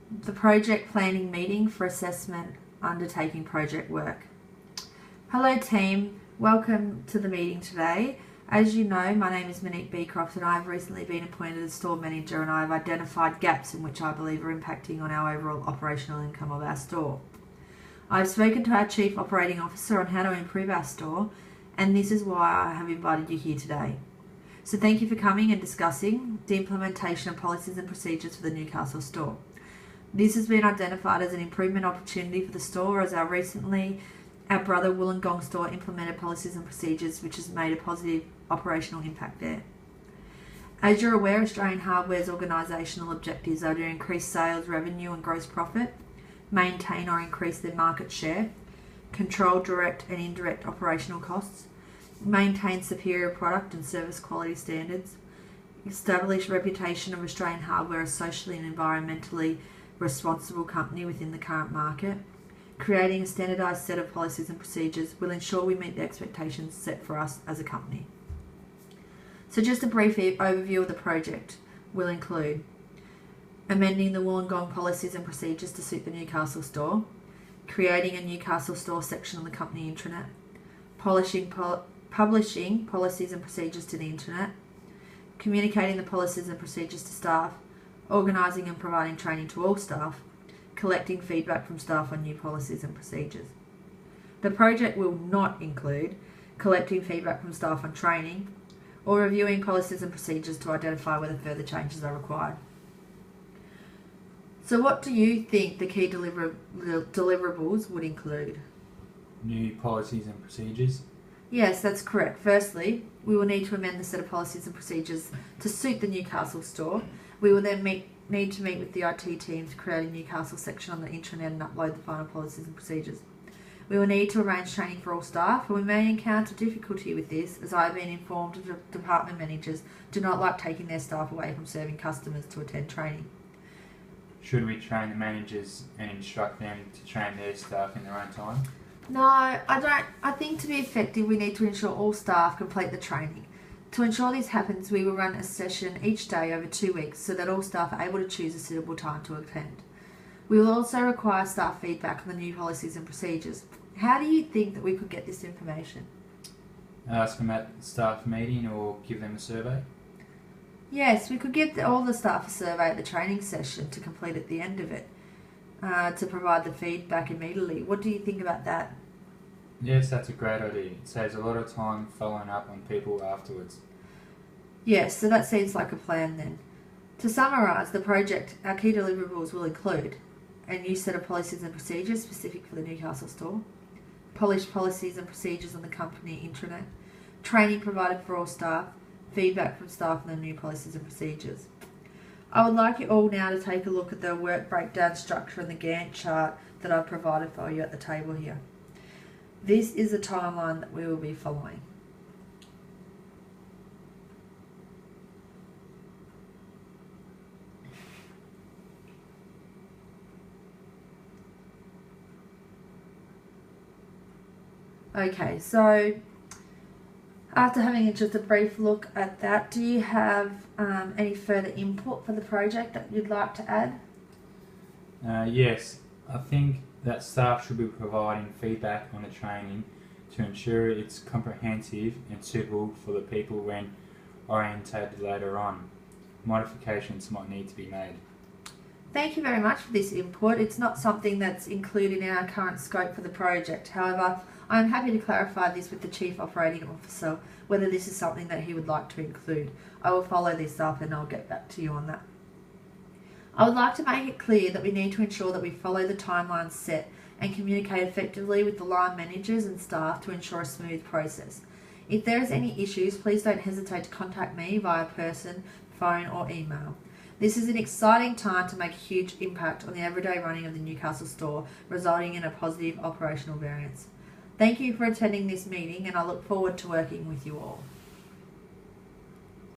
the project planning meeting for assessment undertaking project work. Hello team, welcome to the meeting today. As you know, my name is Monique Beecroft and I have recently been appointed as store manager, and I have identified gaps in which I believe are impacting on our overall operational income of our store. I have spoken to our Chief Operating Officer on how to improve our store, and this is why I have invited you here today. So thank you for coming and discussing the implementation of policies and procedures for the Newcastle store. This has been identified as an improvement opportunity for the store, as our brother Wollongong store implemented policies and procedures which has made a positive operational impact there. As you're aware, Australian Hardware's organisational objectives are to increase sales revenue and gross profit, maintain or increase their market share, control direct and indirect operational costs, maintain superior product and service quality standards, establish reputation of Australian Hardware as socially and environmentally responsible company within the current market. Creating a standardised set of policies and procedures will ensure we meet the expectations set for us as a company. So just a brief overview of the project will include amending the Wollongong policies and procedures to suit the Newcastle store, creating a Newcastle store section on the company intranet, publishing policies and procedures to the internet, communicating the policies and procedures to staff, organising and providing training to all staff, collecting feedback from staff on new policies and procedures. The project will not include collecting feedback from staff on training or reviewing policies and procedures to identify whether further changes are required. So what do you think the key deliverables would include? New policies and procedures. Yes, that's correct. Firstly, we will need to amend the set of policies and procedures to suit the Newcastle store. We will then need to meet with the IT team to create a Newcastle section on the intranet and upload the final policies and procedures. We will need to arrange training for all staff, and we may encounter difficulty with this, as I have been informed that department managers do not like taking their staff away from serving customers to attend training. Should we train the managers and instruct them to train their staff in their own time? No, I don't. I think to be effective, we need to ensure all staff complete the training. To ensure this happens, we will run a session each day over 2 weeks so that all staff are able to choose a suitable time to attend. We will also require staff feedback on the new policies and procedures. How do you think that we could get this information? Ask them at the staff meeting or give them a survey? Yes, we could give all the staff a survey at the training session to complete at the end of it, to provide the feedback immediately. What do you think about that? Yes, that's a great idea. It saves a lot of time following up on people afterwards. Yes, so that seems like a plan then. To summarise the project, our key deliverables will include a new set of policies and procedures specific for the Newcastle store, polished policies and procedures on the company intranet, training provided for all staff, feedback from staff on the new policies and procedures. I would like you all now to take a look at the work breakdown structure and the Gantt chart that I've provided for you at the table here. This is the timeline that we will be following. Okay, so after having just a brief look at that, do you have any further input for the project that you'd like to add? Yes, I think that staff should be providing feedback on the training to ensure it's comprehensive and suitable for the people when orientated later on. Modifications might need to be made. Thank you very much for this input. It's not something that's included in our current scope for the project. However, I am happy to clarify this with the Chief Operating Officer, whether this is something that he would like to include. I will follow this up and I'll get back to you on that. I would like to make it clear that we need to ensure that we follow the timelines set and communicate effectively with the line managers and staff to ensure a smooth process. If there is any issues, please don't hesitate to contact me via person, phone or email. This is an exciting time to make a huge impact on the everyday running of the Newcastle store, resulting in a positive operational variance. Thank you for attending this meeting, and I look forward to working with you all.